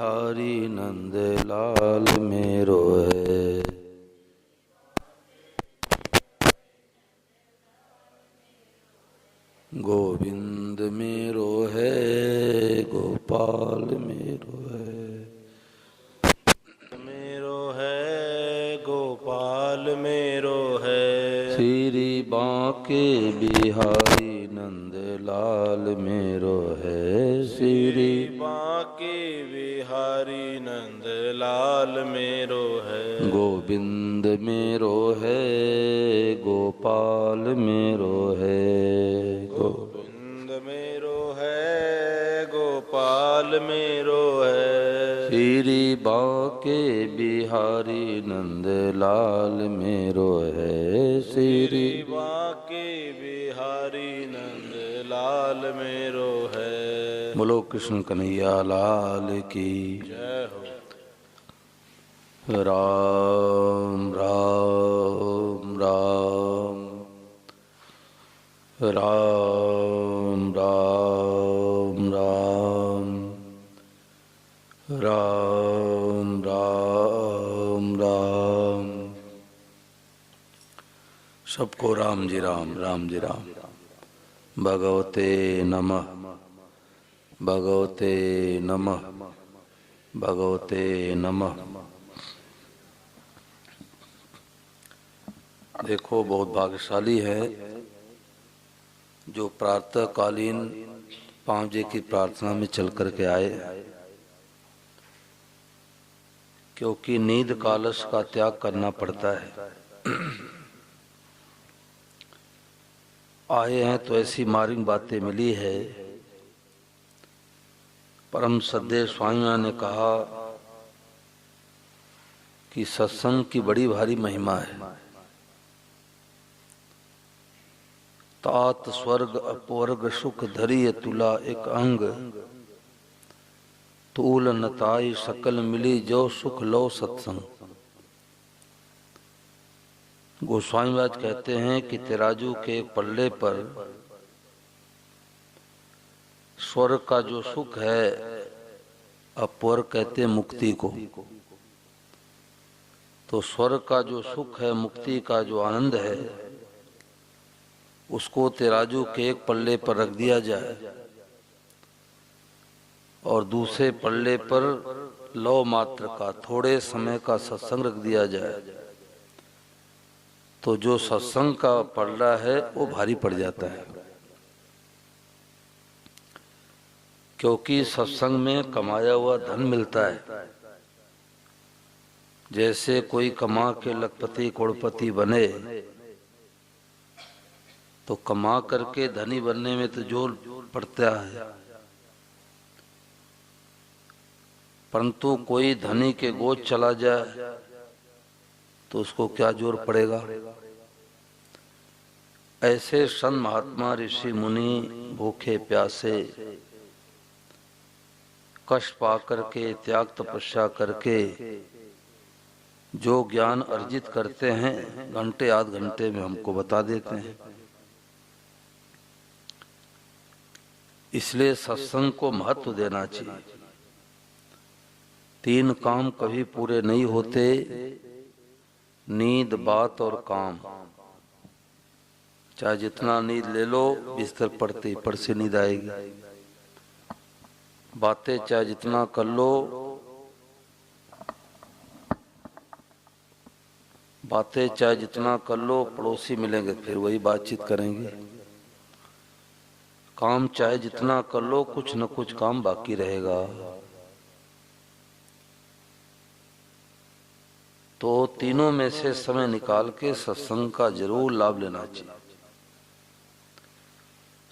बिहारी नंद लाल मेरो है। गोविंद मेरो है, गोपाल मेरो है। मेरो है, गोपाल मेरो है। श्री बांके बिहारी नंद लाल मेरो है। श्री बांके बिहारी नंद लाल मेरो है। गोविंद मेरो है, गोपाल मेरो है। गोविंद मेरो है, गोपाल मेरो है। श्री बांके बिहारी नंद लाल मेरो है। श्री बांके बिहारी नंद लाल मेरो है। बोलो कृष्ण कन्हैया लाल की जय हो। राम राम राम राम राम राम राम राम राम। सबको राम जी राम, राम जी राम। भगवते नमः, भगवते नमः, भगवते नमः। देखो, बहुत भाग्यशाली है जो प्रातःकालीन 5 बजे की प्रार्थना में चल करके आए, क्योंकि नींद का आलस का त्याग करना पड़ता है। आए हैं तो ऐसी मार्मिक बातें मिली है। परम सद्देव स्वामी ने कहा कि सत्संग की बड़ी भारी महिमा है। तात स्वर्ग अपवर्ग सुख धरी तुला एक अंग, तूल नताई सकल मिली जो सुख लो सत्संग। गोस्वामी महाराज कहते हैं कि तराजू के एक पल्ले पर स्वर्ग का जो सुख है, अपवर्ग कहते हैं मुक्ति को, तो स्वर्ग का जो सुख है, मुक्ति का जो आनंद है, उसको तराजू के एक पल्ले पर रख दिया जाए और दूसरे पल्ले पर लौ मात्र का थोड़े समय का सत्संग रख दिया जाए, तो जो सत्संग का पल्ला है वो भारी पड़ जाता है। क्योंकि सत्संग में कमाया हुआ धन मिलता है। जैसे कोई कमा के लखपति करोड़पति बने, तो कमा करके धनी बनने में तो जोर पड़ता है, परंतु कोई धनी के गोद चला जाए तो उसको क्या जोर पड़ेगा। ऐसे संत महात्मा ऋषि मुनि भूखे प्यासे कष्ट पा करके त्याग तपस्या करके जो ज्ञान अर्जित करते हैं, घंटे आध घंटे में हमको बता देते हैं। इसलिए सत्संग को महत्व देना चाहिए। 3 काम कभी पूरे नहीं होते, नींद, बात और काम। चाहे जितना नींद ले लो, बिस्तर पड़ते पड़ से नींद आएगी। बातें चाहे जितना कर लो, बातें चाहे जितना कर लो, पड़ोसी मिलेंगे फिर वही बातचीत करेंगे। काम चाहे जितना कर लो, कुछ न कुछ काम बाकी रहेगा। तो तीनों में से समय निकाल के सत्संग का जरूर लाभ लेना चाहिए।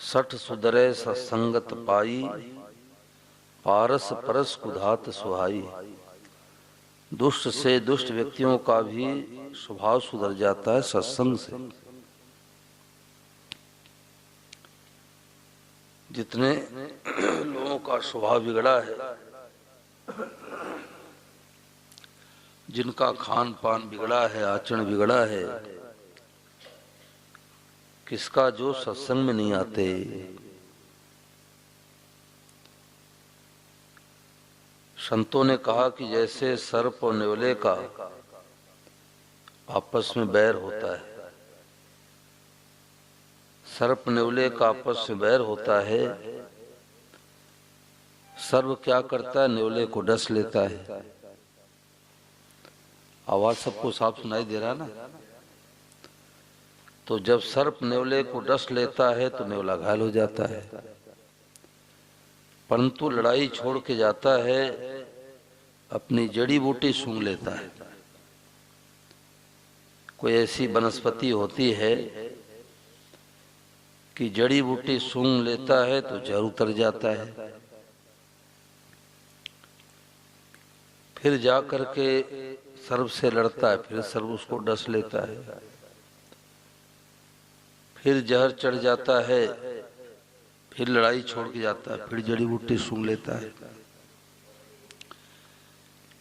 60 सुधरे सत्संगत पाई, पारस परस कुधात सुहाई। दुष्ट से दुष्ट व्यक्तियों का भी स्वभाव सुधर जाता है सत्संग से। जितने लोगों का स्वभाव बिगड़ा है, जिनका खान पान बिगड़ा है, आचरण बिगड़ा है, किसका जो सत्संग में नहीं आते। संतों ने कहा कि जैसे सर्प और नेवले का आपस में बैर होता है, सर्प नेवले का आपस में बैर होता है, सर्प क्या करता है, नेवले को डस लेता है। आवाज सबको साफ सुनाई दे रहा है ना? तो जब सर्प नेवले को डस लेता है तो नेवला घायल हो जाता है, परंतु लड़ाई छोड़ के जाता है, अपनी जड़ी बूटी सूंघ लेता है। कोई ऐसी वनस्पति होती है कि जड़ी बूटी सूंघ लेता है तो जहर उतर जाता है, फिर जाकर के सर्प से लड़ता है, फिर सर्प उसको डस लेता है, फिर जहर चढ़ जाता है, फिर लड़ाई छोड़ के जाता है, फिर जड़ी बूटी सूंघ लेता है।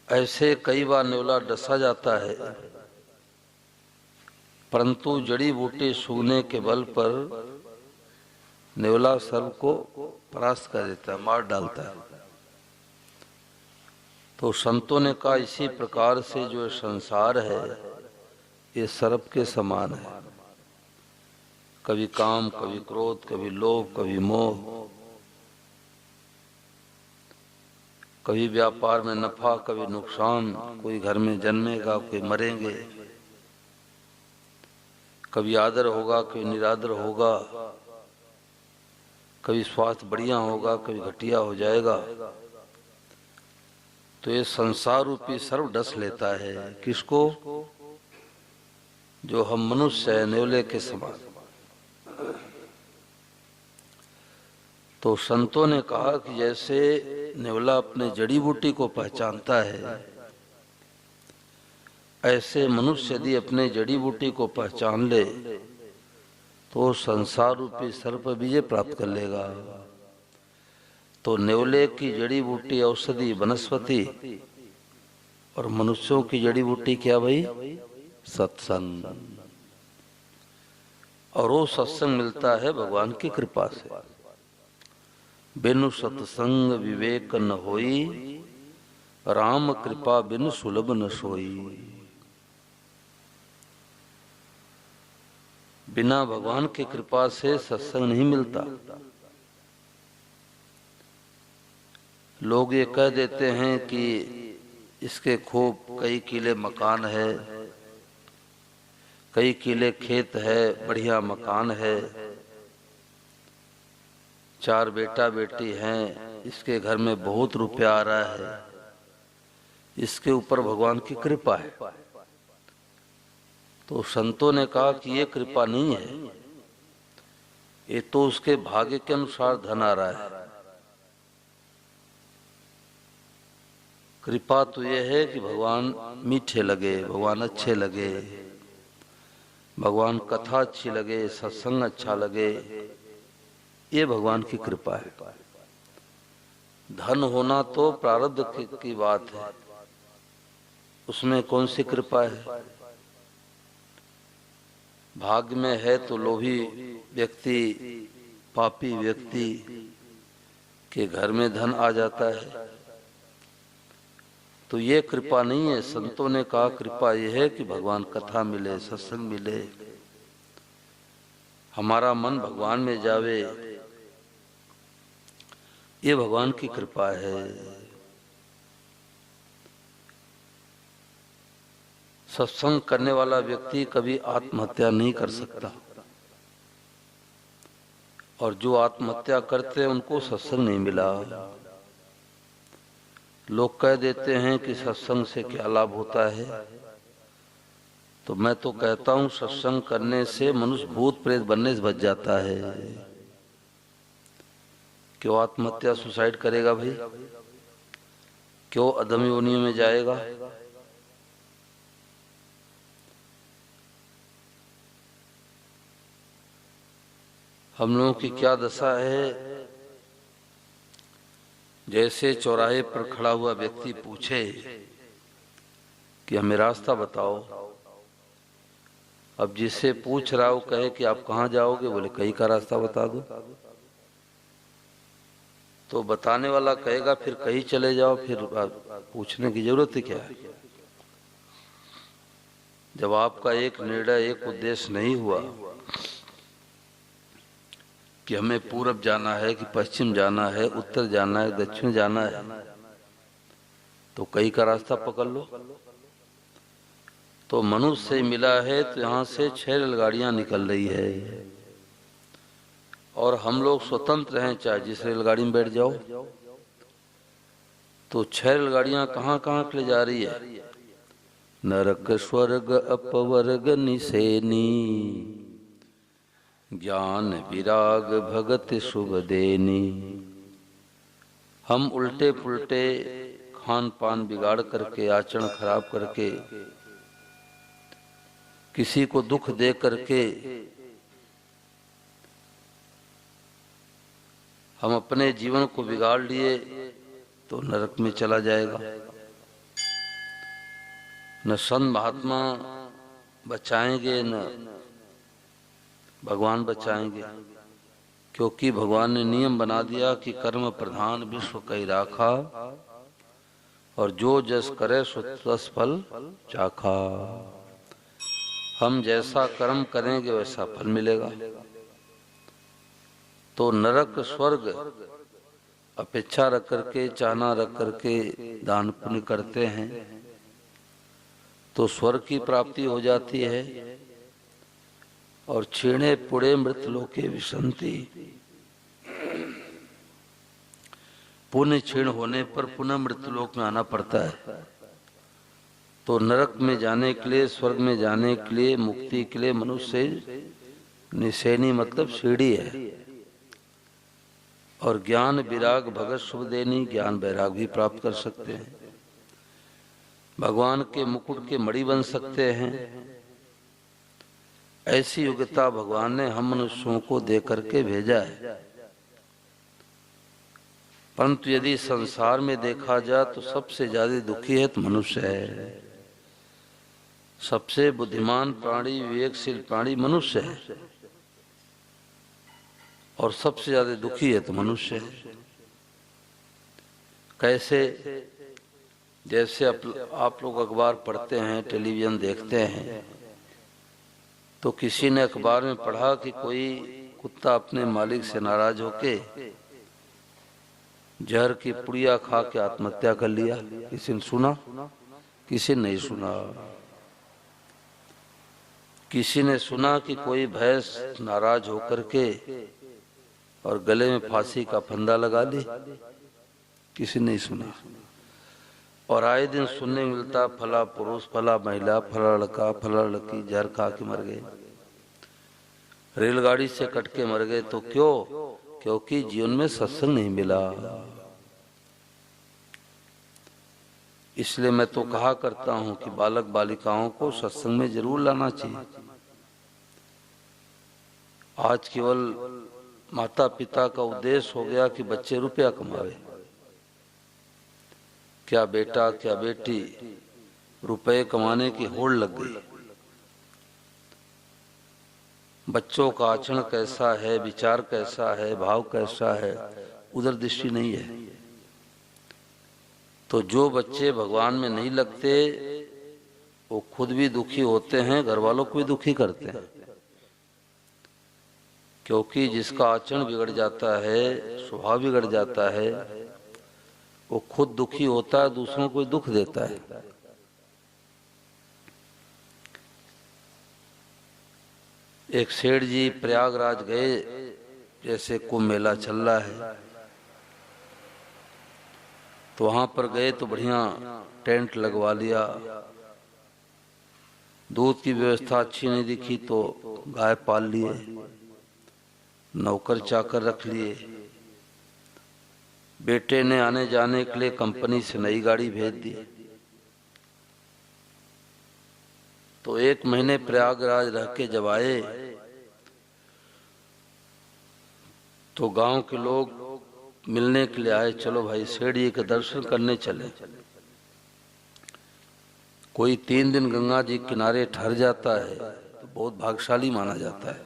ऐसे कई बार नेवला डसा जाता है, परंतु जड़ी बूटी सूंघने के बल पर नेवला सर्प को परास्त कर देता है, मार डालता है। तो संतों ने कहा इसी प्रकार से जो संसार है ये सर्प के समान है, कभी काम, कभी क्रोध, कभी लोभ, कभी मोह, कभी व्यापार में नफा, कभी नुकसान, कोई घर में जन्मेगा, कोई मरेंगे, कभी आदर होगा, कभी निरादर होगा, कभी स्वास्थ्य बढ़िया होगा, कभी घटिया हो जाएगा। तो ये संसार रूपी सर्प डस लेता है किसको? जो हम मनुष्य है, नेवले के समान। तो संतों ने कहा कि जैसे नेवला अपने जड़ी बूटी को पहचानता है, ऐसे मनुष्य यदि अपने जड़ी बूटी को पहचान ले तो संसार रूपी सर्प विजय प्राप्त कर लेगा। तो नेवले की जड़ी बूटी औषधि वनस्पति और मनुष्यों की जड़ी बूटी क्या भाई? सत्संग। और वो सत्संग मिलता है भगवान की कृपा से। बिनु सत्संग विवेक न होई, राम कृपा बिनु सुलभ न सोई। बिना भगवान की कृपा से सत्संग नहीं मिलता। लोग ये कह देते हैं कि इसके खूब कई किले मकान है, कई किले खेत है, बढ़िया मकान है, 4 बेटा बेटी हैं, इसके घर में बहुत रुपया आ रहा है, इसके ऊपर भगवान की कृपा है। तो संतों ने कहा कि ये कृपा नहीं है, ये तो उसके भाग्य के अनुसार धन आ रहा है। कृपा तो ये है कि भगवान मीठे लगे, भगवान अच्छे लगे, भगवान कथा अच्छी लगे, सत्संग अच्छा लगे, ये भगवान की कृपा है। धन होना तो प्रारब्ध की बात है, उसमें कौन सी कृपा है? भाग्य में है तो लोभी व्यक्ति, पापी व्यक्ति के घर में धन आ जाता है, तो ये कृपा नहीं है। संतों ने कहा कृपा ये है कि भगवान कथा मिले, सत्संग मिले, हमारा मन भगवान में जावे, ये भगवान की कृपा है। सत्संग करने वाला व्यक्ति कभी आत्महत्या नहीं कर सकता, और जो आत्महत्या करते हैं उनको सत्संग नहीं मिला। लोग कह देते हैं कि सत्संग से क्या लाभ होता है, तो मैं तो कहता हूं सत्संग करने से मनुष्य भूत प्रेत बनने से बच जाता है। क्यों आत्महत्या सुसाइड करेगा भाई? क्यों अधम योनियों में जाएगा? हम लोगों की क्या दशा है, जैसे चौराहे पर खड़ा हुआ व्यक्ति पूछे कि हमें रास्ता बताओ, अब जिससे पूछ रहा हो कहे कि आप कहाँ जाओगे, बोले कहीं का रास्ता बता दो। तो बताने वाला कहेगा फिर कहीं चले जाओ, फिर पूछने की जरूरत ही क्या है। जब आपका एक निर्णय, एक उद्देश्य नहीं हुआ कि हमें पूरब जाना है कि पश्चिम जाना है, उत्तर जाना है, दक्षिण जाना है, तो कहीं का रास्ता पकड़ लो। तो मनुष्य से मिला है तो यहाँ से 6 रेलगाड़ियां निकल रही है और हम लोग स्वतंत्र हैं, चाहे जिस रेलगाड़ी में बैठ जाओ। तो 6 रेलगाड़ियां कहाँ कहाँ के लिए जा रही है? नरक स्वर्ग अपवर्ग निसेनी, ज्ञान विराग भगत शुभ देनी। हम उल्टे पुल्टे खान पान बिगाड़ करके, आचरण खराब करके, किसी को दुख दे करके हम अपने जीवन को बिगाड़ लिए तो नरक में चला जाएगा। न संत महात्मा बचाएंगे, न भगवान बचाएंगे, क्योंकि भगवान ने नियम बना दिया कि कर्म प्रधान विश्व कई राखा, और जो जस करे सो तस फल चाखा। हम जैसा कर्म करेंगे वैसा फल मिलेगा। तो नरक स्वर्ग अपेक्षा रख करके, चाहना रख करके दान पुण्य करते हैं तो स्वर्ग की प्राप्ति हो जाती है। और क्षीणे पुणे मृत लोके विसंति, पुण्य क्षीण होने पर पुनः मृत्यु लोक में आना पड़ता है। तो नरक में जाने के लिए, स्वर्ग में जाने के लिए, मुक्ति के लिए मनुष्य निसेनी मतलब सीढ़ी है। और ज्ञान विराग भगत शुभ देनी, ज्ञान वैराग भी प्राप्त कर सकते हैं, भगवान के मुकुट के मणि बन सकते हैं। ऐसी योग्यता भगवान ने हम मनुष्यों को दे करके भेजा है। परंतु यदि संसार में देखा जाए तो सबसे ज्यादा दुखी है तो मनुष्य है। सबसे बुद्धिमान प्राणी, विवेकशील प्राणी मनुष्य है, और सबसे ज्यादा दुखी है तो मनुष्य है। कैसे? जैसे आप लोग अखबार पढ़ते हैं, टेलीविजन देखते हैं, तो किसी ने अखबार में पढ़ा कि कोई कुत्ता अपने मालिक से नाराज होके जहर की पुड़िया खा के आत्महत्या कर लिया। किसी ने सुना? किसी ने नहीं सुना। किसी ने सुना कि कोई भैंस नाराज होकर के और गले में फांसी का फंदा लगा ली? किसी ने नहीं सुना। और आए दिन सुनने मिलता फला पुरुष, फला महिला, फला लड़का, फला लड़की जहर खा के मर गए, रेलगाड़ी से कट के मर गए। तो क्यों? क्योंकि जीवन में सत्संग नहीं मिला। इसलिए मैं तो कहा करता हूं कि बालक बालिकाओं को सत्संग में जरूर लाना चाहिए। आज केवल माता पिता का उद्देश्य हो गया कि बच्चे रुपया कमावे। क्या बेटा क्या बेटी, रुपए कमाने की होड़ लग गई। बच्चों का आचरण कैसा है, विचार कैसा है, भाव कैसा है, उधर दृष्टि नहीं है। तो जो बच्चे भगवान में नहीं लगते वो खुद भी दुखी होते हैं, घर वालों को भी दुखी करते हैं। क्योंकि जिसका आचरण बिगड़ जाता है, स्वभाव बिगड़ जाता है, वो खुद दुखी होता है, दूसरों को दुख देता है। एक सेठ जी प्रयागराज गए, जैसे कुंभ मेला चल रहा है, तो वहां पर गए तो बढ़िया टेंट लगवा लिया। दूध की व्यवस्था अच्छी नहीं दिखी तो गाय पाल लिए, नौकर चाकर रख लिए। बेटे ने आने जाने के लिए कंपनी से नई गाड़ी भेज दी। तो 1 महीने प्रयागराज रह के जब आए तो गांव के लोग मिलने के लिए आए, चलो भाई सेठ जी के दर्शन करने चले। कोई 3 दिन गंगा जी किनारे ठहर जाता है तो बहुत भाग्यशाली माना जाता है।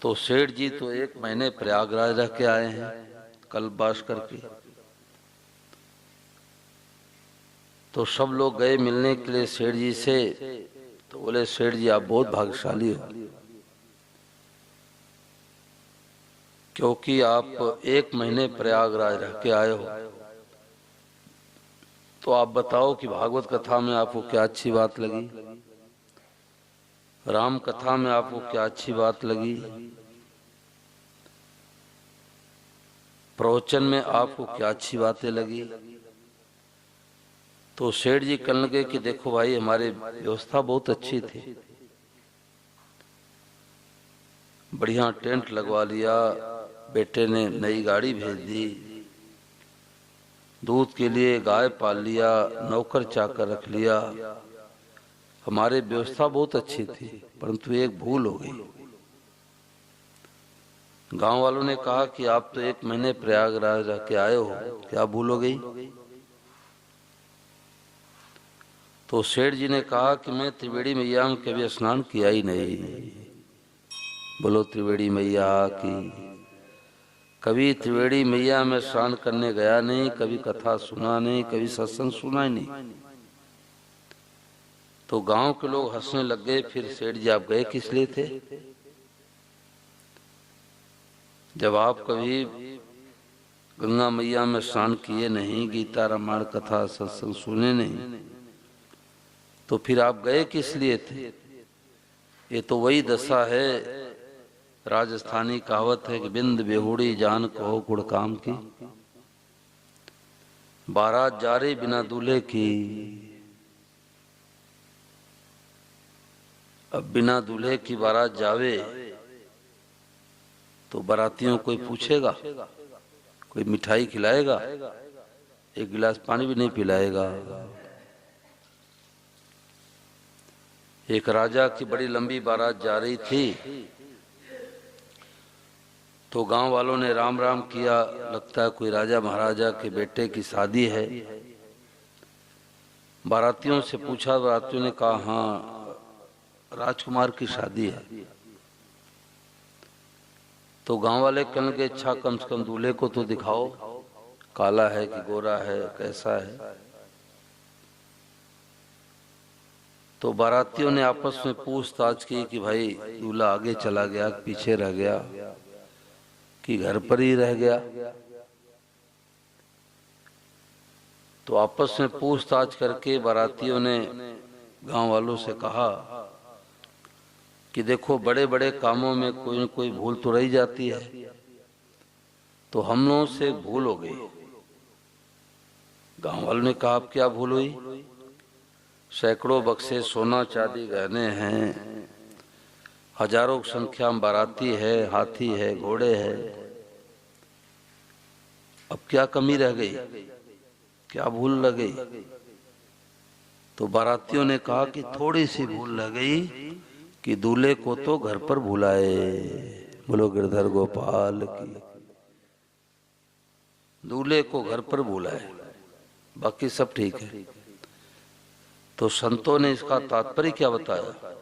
तो सेठ जी तो 1 महीने प्रयागराज रह के आए हैं। कल्पवास करके। तो सब लोग गए मिलने के लिए सेठ जी से। तो बोले सेठ जी आप बहुत भाग्यशाली हो, क्योंकि आप 1 महीने प्रयागराज रह के आए हो। तो आप बताओ कि भागवत कथा में आपको क्या अच्छी बात लगी, राम कथा में आपको क्या अच्छी बात लगी, प्रवचन में आपको क्या अच्छी बातें लगी। तो सेठ जी कहने लगे कि देखो भाई हमारी व्यवस्था बहुत अच्छी थी, बढ़िया टेंट लगवा लिया, बेटे ने नई गाड़ी भेज दी, दूध के लिए गाय पाल लिया, नौकर चाकर रख लिया, हमारी व्यवस्था बहुत अच्छी थी। परंतु एक भूल हो गई। गांव वालों ने कहा कि आप तो 1 महीने प्रयागराज रह के आए हो, क्या भूल हो गई। तो सेठ जी ने कहा कि मैं त्रिवेणी मैया में कभी स्नान किया ही नहीं। बोलो त्रिवेणी मैया की। कभी त्रिवेणी मैया में स्नान करने गया नहीं, कभी कथा सुना नहीं, कभी सत्संग सुना ही नहीं। तो गांव के लोग हंसने लग गए। फिर सेठ जी आप गए किस लिए थे, जब आप कभी गंगा मैया में स्नान किए नहीं, गीता रामायण कथा सत्संग सुने नहीं, तो फिर आप गए किस लिए थे। ये तो वही दशा है, राजस्थानी कहावत है कि बिंद बेहुड़ी जान कहो गुड़ काम की, बारात जा रही बिना दूल्हे की। अब बिना दूल्हे की बारात जावे तो बारातियों कोई पूछेगा, कोई मिठाई खिलाएगा, एक गिलास पानी भी नहीं पिलाएगा। एक राजा की बड़ी लंबी बारात जा रही थी, तो गांव वालों ने राम राम किया, लगता है कोई राजा महाराजा के बेटे की शादी है। बारातियों से पूछा, बारातियों ने कहा हाँ राजकुमार की शादी है। तो गांव वाले कहने लगे अच्छा कम से कम दूल्हे को तो दिखाओ, काला है कि गोरा है, कैसा है। तो बारातियों ने आपस में पूछताछ की कि भाई दूल्हा आगे चला गया, पीछे रह गया, कि घर पर ही रह गया। तो आपस में पूछताछ करके बारातियों ने गांव वालों से कहा कि देखो बड़े बड़े कामों में कोई न कोई भूल तो रही जाती है, तो हम लोगों से भूल हो गई। गांव वालों ने कहा आप क्या भूल हुई। सैकड़ों बक्से सोना चांदी गहने हैं, हजारों की संख्या में बाराती है, हाथी है, घोड़े है, अब क्या कमी रह गई, क्या भूल लग गई। तो बारातियों ने कहा कि थोड़ी सी भूल लग गई कि दूल्हे को तो घर पर भुलाए। बोलो गिरधर गोपाल की। दूल्हे को घर पर भुलाए, बाकी सब ठीक है। तो संतों ने इसका तात्पर्य क्या बताया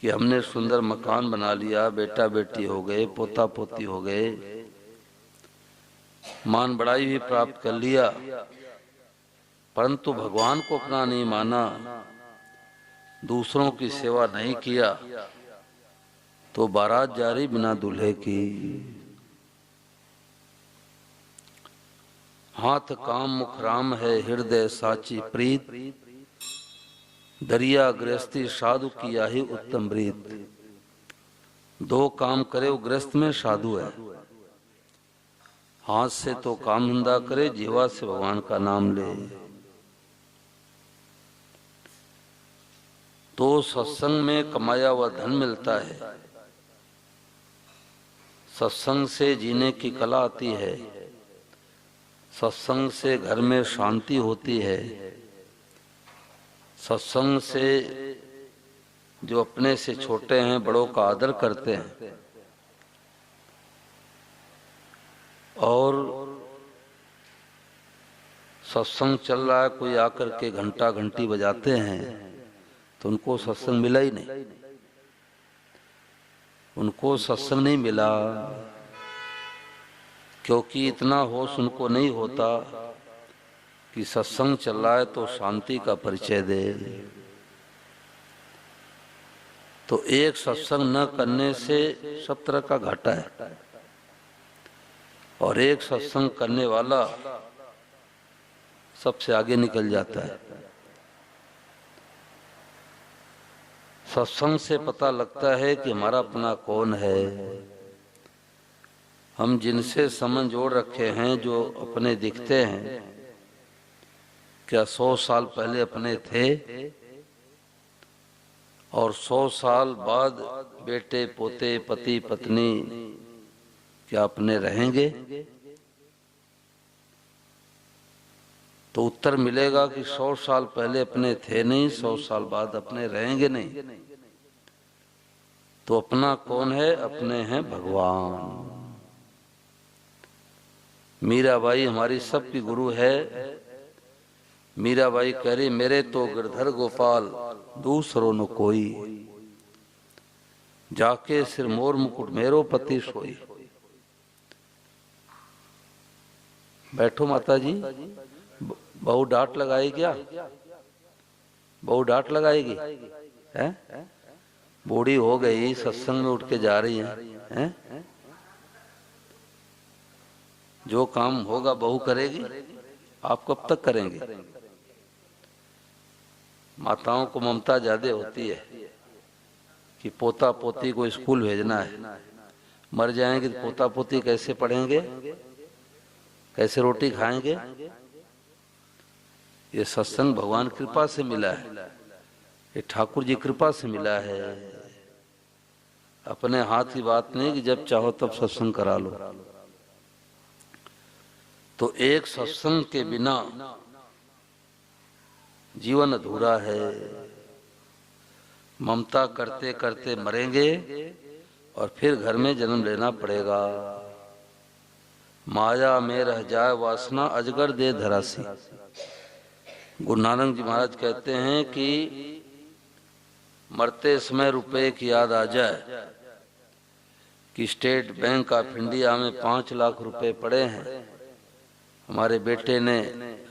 कि हमने सुंदर मकान बना लिया, बेटा बेटी हो गए, पोता पोती हो गए, मान बड़ाई भी प्राप्त कर लिया, परंतु भगवान को अपना नहीं माना, दूसरों की सेवा नहीं किया, तो बारात जारी बिना दूल्हे की। हाथ काम मुख राम है, हृदय साची प्रीत, दरिया गृहस्थी साधु की याही उत्तम रीत। 2 काम करे वो गृहस्थ में साधु है। हाथ से तो काम धंधा करे, जीवा से भगवान का नाम ले। तो सत्संग में कमाया हुआ धन मिलता है, सत्संग से जीने की कला आती है, सत्संग से घर में शांति होती है, सत्संग से जो अपने से छोटे हैं बड़ों का आदर करते हैं, और सत्संग चल रहा है कोई आकर के घंटा घंटी बजाते हैं तो उनको सत्संग मिला ही नहीं, उनको सत्संग नहीं मिला। क्योंकि इतना होश उनको नहीं होता कि सत्संग चल रहा है तो शांति का परिचय दे। तो एक सत्संग न करने से सब तरह का घाटा है, और एक सत्संग करने वाला सबसे आगे निकल जाता है। सत्संग से पता लगता है कि हमारा अपना कौन है। हम जिनसे संबंध जोड़ रखे हैं, जो अपने दिखते हैं, क्या 100 साल पहले अपने थे, और 100 साल बाद बेटे पोते पति पत्नी क्या अपने रहेंगे? तो उत्तर मिलेगा कि 100 साल पहले अपने थे नहीं, 100 साल बाद अपने रहेंगे नहीं। तो अपना कौन है? अपने हैं भगवान। मीराबाई हमारी सबकी गुरु है। मीराबाई कह रही, मेरे तो गिरधर गोपाल दूसरो न कोई, जाके सिर मोर मुकुट मेरो पति सोई। बैठो माता जी। बहू डांट लगाएगी क्या? बहू डांट लगाएगी? हैं? बूढ़ी हो गई, सत्संग में उठ के जा रही हैं? जो काम होगा बहू करेगी, आप कब तक करेंगे? माताओं को ममता ज्यादा होती है कि पोता पोती को स्कूल भेजना है। मर जाएंगे तो पोता पोती कैसे पढ़ेंगे, कैसे रोटी खाएंगे? ये सत्संग भगवान कृपा से मिला है, ये ठाकुर जी कृपा से मिला है। अपने हाथ की बात नहीं कि जब चाहो तब सत्संग करा लो। तो एक सत्संग के बिना जीवन अधूरा है। ममता करते करते मरेंगे और फिर घर में जन्म लेना पड़ेगा। माया में रह जाए वासना, अजगर दे धरासी। गुरु नानक जी महाराज कहते हैं कि मरते समय रुपए की याद आ जाए कि स्टेट बैंक ऑफ इंडिया में 5 लाख रुपए पड़े हैं, हमारे बेटे ने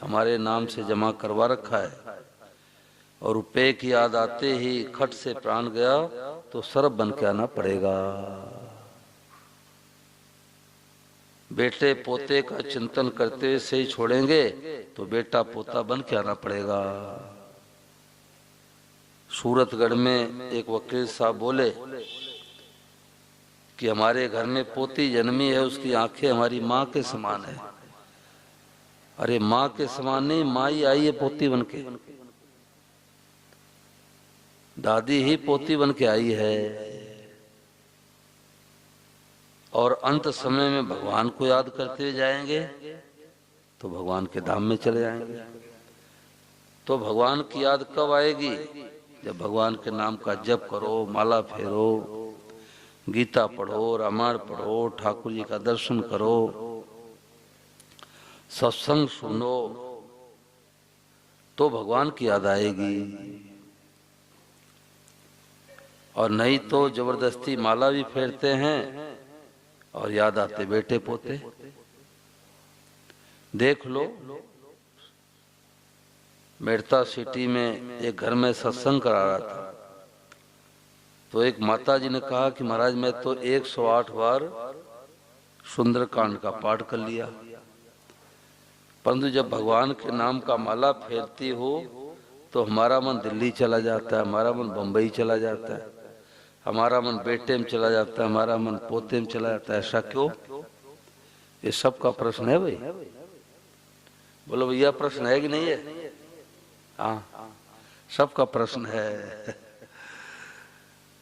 हमारे नाम से जमा करवा रखा है, और रुपए की याद आते ही खट से प्राण गया तो सरब बन के आना पड़ेगा। बेटे पोते का चिंतन करते से ही छोड़ेंगे तो बेटा पोता बन के आना पड़ेगा। सूरतगढ़ में एक वकील साहब बोले कि हमारे घर में पोती जन्मी है, उसकी आंखें हमारी माँ के समान है। अरे माँ के समान नहीं, माँ ही आई है पोती बन के, दादी ही पोती बन के आई है। और अंत समय में भगवान को याद करते हुए जाएंगे तो भगवान के धाम में चले जाएंगे। तो भगवान की याद कब आएगी? जब भगवान के नाम का जप करो, माला फेरो, गीता पढ़ो, रामायण पढ़ो, ठाकुर जी का दर्शन करो, सत्संग सुनो, तो भगवान की याद आएगी। और नहीं तो जबरदस्ती माला भी फेरते हैं और याद आते बेटे पोते। देख लो, मेड़ता सिटी में एक घर में सत्संग करा रहा था, तो एक माता जी ने कहा कि महाराज मैं तो 108 बार सुंदरकांड का पाठ कर लिया, परंतु जब भगवान के नाम का माला फेरती हो तो हमारा मन दिल्ली चला जाता है, हमारा मन बम्बई चला जाता है, हमारा मन बेटे में चला जाता है, हमारा मन पोते में चला जाता है। ऐसा क्यों? ये सब का प्रश्न है भाई। बोलो भैया, प्रश्न है कि नहीं है? हाँ, सबका प्रश्न है।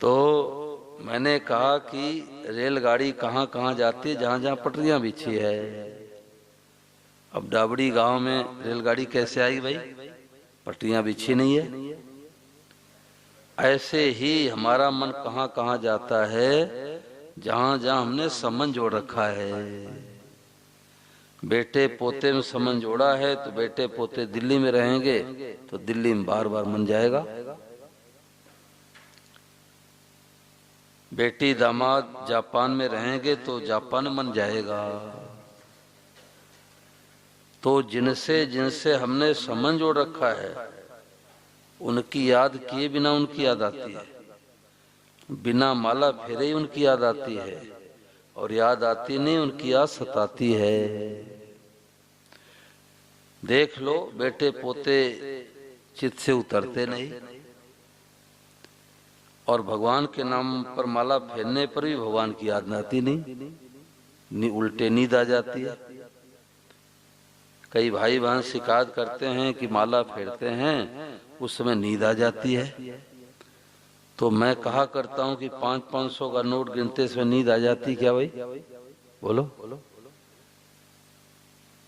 तो मैंने कहा कि रेलगाड़ी कहाँ कहाँ जाती है? जहाँ जहाँ पटरियां बिछी है। अब डाबड़ी गांव में रेलगाड़ी कैसे आई भाई? पटरियां बिछी नहीं है। ऐसे ही हमारा मन कहाँ कहाँ जाता है? जहाँ जहाँ हमने संबंध जोड़ रखा है। बेटे पोते में संबंध जोड़ा है तो बेटे पोते दिल्ली में रहेंगे तो दिल्ली में बार बार मन जाएगा। बेटी दामाद जापान में रहेंगे तो जापान में मन जाएगा। तो जिनसे जिनसे हमने संबंध जोड़ रखा है उनकी याद किए बिना उनकी याद आती है, बिना माला फेरे ही उनकी याद आती है, और याद आती नहीं उनकी याद सताती है। देख लो बेटे पोते चित्त से उतरते नहीं, और भगवान के नाम पर माला फेरने पर भी भगवान की याद आती नहीं, उल्टे नींद आ जाती है। कई भाई बहन शिकायत करते हैं कि माला फेरते हैं उस समय नींद आ जाती है। तो मैं कहा करता हूं कि 500-500 का नोट गिनते समय नींद आ जाती क्या भाई? बोलो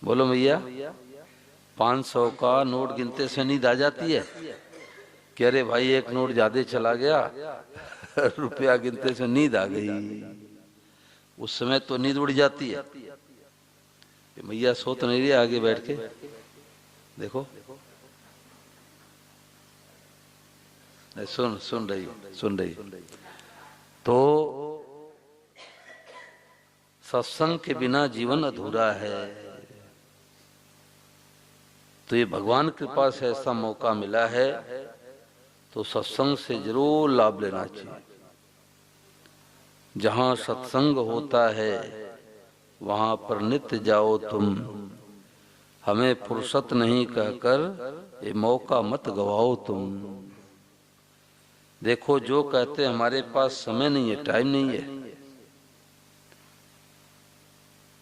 बोलो भैया, 500 का नोट गिनते समय नींद आ जाती है? कि अरे भाई एक नोट ज्यादा चला गया रुपया गिनते समय नींद आ गई। उस समय तो नींद उड़ जाती है। भैया सो तो नहीं रही आगे बैठ के देखो, सुन रही। तो सत्संग के बिना जीवन अधूरा है। तो ये भगवान की कृपा से ऐसा मौका मिला है, तो सत्संग से जरूर लाभ लेना चाहिए। जहां सत्संग होता है वहां पर नित्य जाओ तुम, हमें फुर्सत नहीं कहकर ये मौका मत गवाओ तुम। देखो जो कहते हैं हमारे पास समय नहीं है, टाइम नहीं है,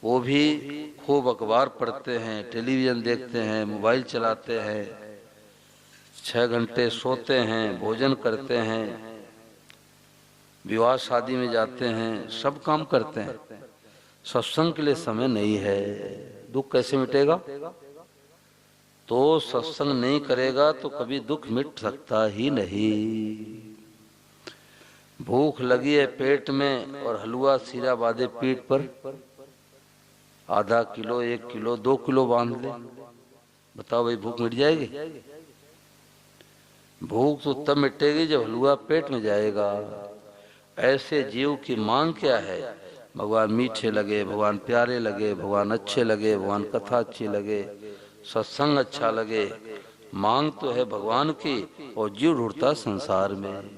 वो भी खूब अखबार पढ़ते हैं, टेलीविजन देखते हैं, मोबाइल चलाते हैं, 6 घंटे सोते हैं, भोजन करते हैं, विवाह शादी में जाते हैं, सब काम करते हैं। सत्संग के लिए समय नहीं है। दुख कैसे मिटेगा? तो सत्संग नहीं करेगा तो कभी दुख मिट सकता ही नहीं। भूख लगी है पेट में और हलवा सीरा बांधे पीठ पर, आधा किलो 1 किलो 2 किलो बांध ले, बताओ भाई भूख मिट जाएगी? भूख तो तब मिटेगी जब हलवा पेट में जाएगा। ऐसे जीव की मांग क्या है? भगवान मीठे लगे, भगवान प्यारे लगे, भगवान अच्छे लगे, भगवान कथा अच्छी लगे, सत्संग अच्छा लगे। मांग तो है भगवान की, और जीव ढूंढता संसार में।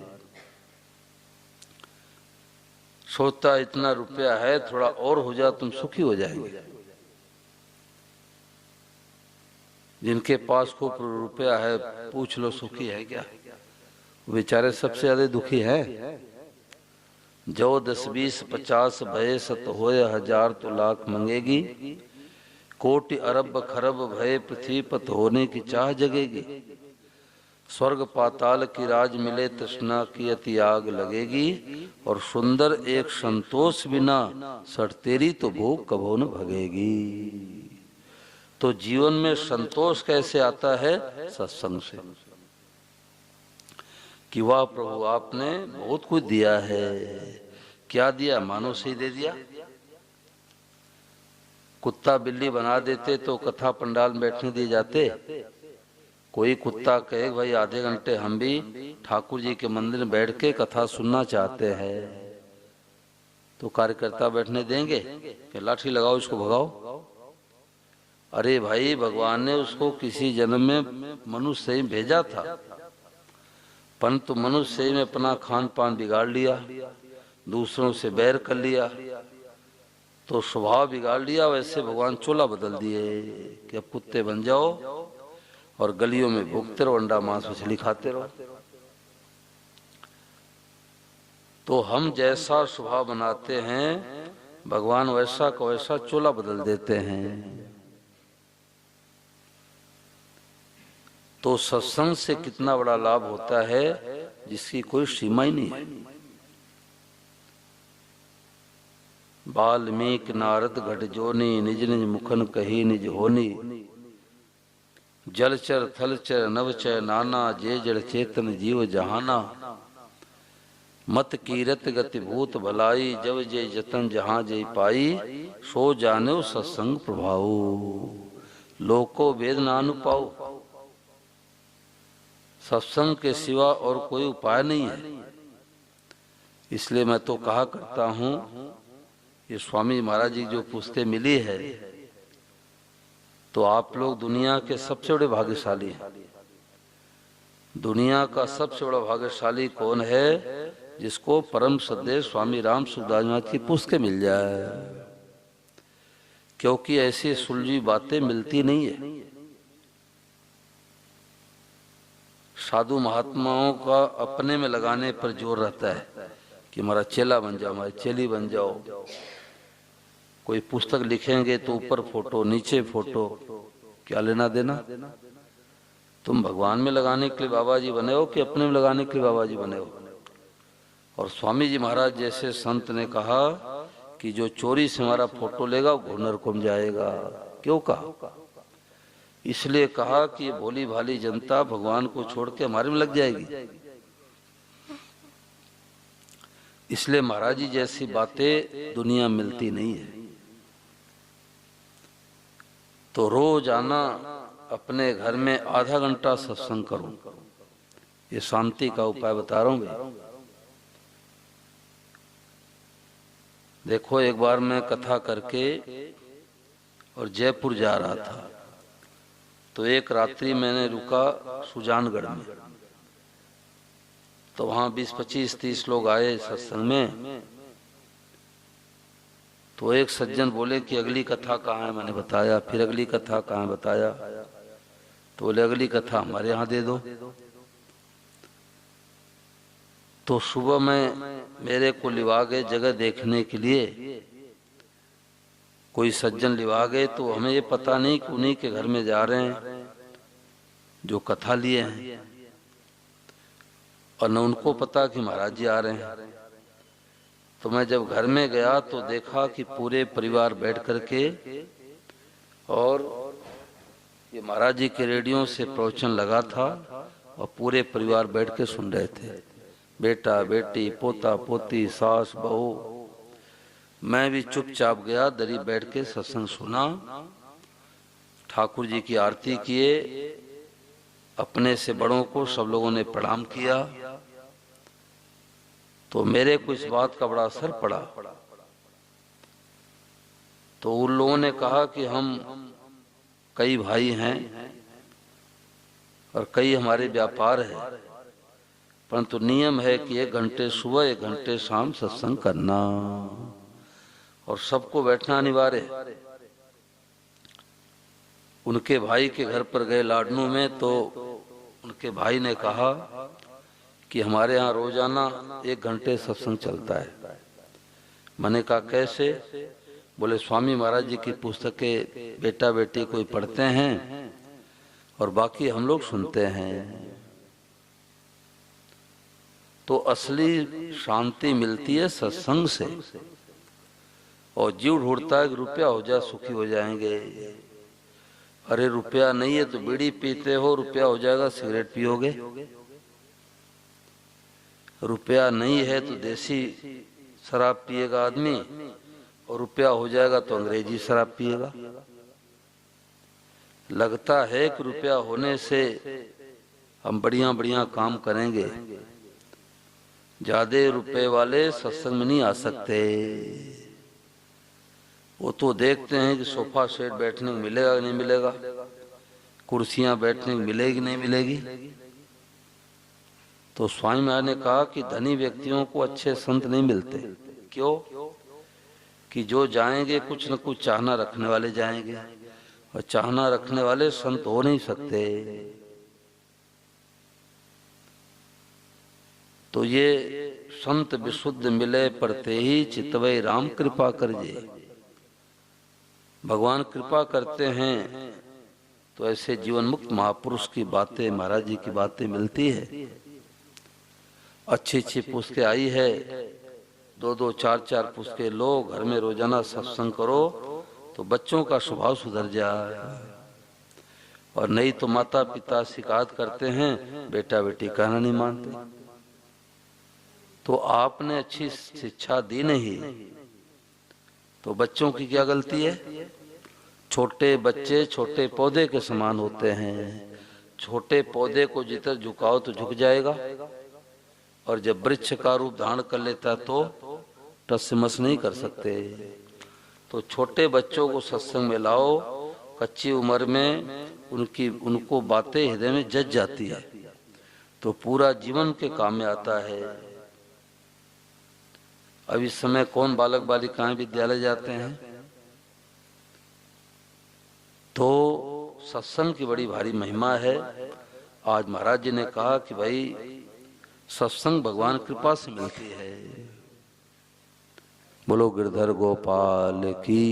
सोचता इतना रुपया है, थोड़ा और हो जा तुम सुखी हो जाएंगे। जिनके पास खूब रुपया है पूछ लो सुखी है क्या? बेचारे सबसे ज्यादा दुखी है। जो 10 20 50 भय सत होय, 1000 तो लाख मंगेगी, कोटि अरब खरब भय पृथ्वी पत होने की चाह जगेगी। स्वर्ग पाताल की राज मिले तृष्णा की अति आग लगेगी, और सुंदर एक संतोष बिना सट तेरी तो भूख कभो न भगेगी। तो जीवन में संतोष कैसे आता है? सत्संग से। कि वाह प्रभु आपने बहुत कुछ दिया है। क्या दिया? मानव से ही दे दिया। कुत्ता बिल्ली बना देते तो कथा पंडाल में बैठने दिए जाते? कोई कुत्ता कहे भाई आधे घंटे हम भी ठाकुर जी के मंदिर में बैठ के कथा सुनना चाहते हैं, तो कार्यकर्ता बैठने देंगे कि लाठी लगाओ इसको भगाओ? अरे भाई भगवान ने उसको किसी जन्म में मनुष्य ही भेजा था, परंतु मनुष्य में अपना खान पान बिगाड़ लिया, दूसरों से बैर कर लिया, तो स्वभाव बिगाड़ लिया। वैसे भगवान चोला बदल दिए कि अब कुत्ते बन जाओ और गलियों में भूखते रहो, अंडा मांस मछली खाते रहो। तो हम जैसा स्वभाव बनाते हैं भगवान वैसा का वैसा चोला बदल देते हैं। तो सत्संग से कितना बड़ा लाभ होता है जिसकी कोई सीमा ही नहीं है। वाल्मीकि नारद घट जोनी, निज निज मुखन कही निज होनी, जलचर थलचर नवचर नाना, जे जड़ चेतन जीव जहाना। मत कीरत गति भूत भलाई, जब जे जतन जहां जे पाई, सो जाने सत्संग प्रभाऊ, लोको वेद नानु पाऊ। सत्संग के सिवा और कोई उपाय नहीं है। इसलिए मैं तो कहा करता हूँ, ये स्वामी महाराज जी जो पुस्तकें मिली है तो आप लोग दुनिया के सबसे बड़े भाग्यशाली हैं। दुनिया का सबसे बड़ा भाग्यशाली कौन है? जिसको परम सद्देव स्वामी राम सुखदास महाराज की पुस्तकें मिल जाए, क्योंकि ऐसी सुलझी बातें मिलती नहीं है। साधु महात्माओं का अपने में लगाने पर जोर रहता है कि हमारा चेला बन जाओ, हमारी चेली बन जाओ। कोई पुस्तक लिखेंगे तो ऊपर फोटो नीचे फोटो, क्या लेना देना? तुम भगवान में लगाने के लिए बाबा जी बने हो कि अपने में लगाने के लिए बाबा जी बने हो? और स्वामी जी महाराज जैसे संत ने कहा कि जो चोरी से हमारा फोटो लेगा वो घुनर कुम जाएगा। क्यों कहा? इसलिए कहा कि ये भोली भाली जनता भगवान को छोड़ के हमारे में लग जाएगी। इसलिए महाराज जी जैसी बातें दुनिया मिलती नहीं है। तो रोज आना, अपने घर में आधा घंटा सत्संग करो। ये शांति का उपाय बता रहा हूं। देखो, एक बार मैं कथा करके और जयपुर जा रहा था, तो एक रात्रि मैंने रुका सुजानगढ़ में। तो वहां 20-25-30 लोग आए सत्संग में। तो एक सज्जन बोले कि अगली कथा कहाँ है? मैंने बताया। फिर अगली कथा कहाँ है? बताया। तो बोले अगली कथा हमारे यहाँ दे दो। तो सुबह में मेरे को लिवा गए जगह देखने के लिए। कोई सज्जन लिवा गए, तो हमें ये पता नहीं कि उन्हीं के घर में जा रहे हैं जो कथा लिए हैं, और न उनको पता कि महाराज जी आ रहे हैं। तो मैं जब घर में गया तो देखा कि पूरे परिवार बैठ करके, और ये महाराज जी के रेडियो से प्रवचन लगा था और पूरे परिवार बैठ के सुन रहे थे। बेटा बेटी, पोता पोती, सास बहू। मैं भी चुपचाप गया, दरी बैठ के सत्संग सुना। ठाकुर जी की आरती किए, अपने से बड़ों को सब लोगों ने प्रणाम किया। तो मेरे को इस बात का बड़ा असर पड़ा। तो उन लोगों ने कहा कि हम कई भाई हैं और कई हमारे व्यापार है, परंतु नियम है कि 1 घंटे सुबह 1 घंटे शाम सत्संग करना, और सबको बैठना अनिवार्य है। उनके भाई के घर पर गए लाडनू में, तो उनके भाई ने कहा कि हमारे यहाँ रोजाना 1 घंटे सत्संग चलता है। मैंने कहा कैसे? बोले स्वामी महाराज जी की पुस्तकें बेटा बेटी कोई पढ़ते हैं और बाकी हम लोग सुनते हैं। तो असली शांति मिलती है सत्संग से। और जीव ढूंढता है कि रुपया हो जाए सुखी हो जाएंगे। अरे रुपया नहीं है तो बीड़ी पीते हो, रुपया हो जाएगा सिगरेट पियोगे। रुपया नहीं है तो देसी शराब पिएगा आदमी, और रुपया हो जाएगा तो अंग्रेजी शराब पिएगा। लगता है कि रुपया होने से हम बढ़िया बढ़िया काम करेंगे। ज्यादा रुपए वाले सत्संग में नहीं आ सकते। वो तो देखते हैं कि सोफा सेट बैठने को मिलेगा कि नहीं मिलेगा, कुर्सियां बैठने को मिलेगी नहीं मिलेगी। तो स्वामी महाराज ने कहा कि धनी व्यक्तियों को अच्छे संत नहीं मिलते। क्यों? कि जो जाएंगे कुछ न कुछ चाहना रखने वाले जाएंगे, और चाहना रखने वाले संत हो नहीं सकते। तो ये संत विशुद्ध मिले परते ही चितवै राम कृपा करजे। भगवान कृपा करते हैं तो ऐसे जीवन मुक्त महापुरुष की बातें, महाराज जी की बातें मिलती है। अच्छी अच्छी पुस्तकें आई है, 2-2, 4-4 पुस्तकें लो, घर में रोजाना सत्संग करो तो बच्चों का स्वभाव सुधर जाए। और नहीं तो माता पिता शिकायत करते हैं, बेटा बेटी कहना नहीं मानते। तो आपने अच्छी शिक्षा दी नहीं तो बच्चों की क्या गलती है? छोटे बच्चे छोटे पौधे के समान होते हैं। छोटे पौधे को जिधर झुकाओ तो झुक जाएगा, और जब वृक्ष का रूप धारण कर लेता तो टस मस नहीं कर सकते। तो छोटे बच्चों को सत्संग में लाओ, कच्ची उम्र में उनको बातें हृदय में जज जाती है तो पूरा जीवन के काम में आता है। अब इस समय कौन बालक बालिकाएं विद्यालय जाते हैं? तो सत्संग की बड़ी भारी महिमा है। आज महाराज जी ने कहा कि भाई सत्संग भगवान कृपा से मिलती है। बोलो गिरधर गोपाल की।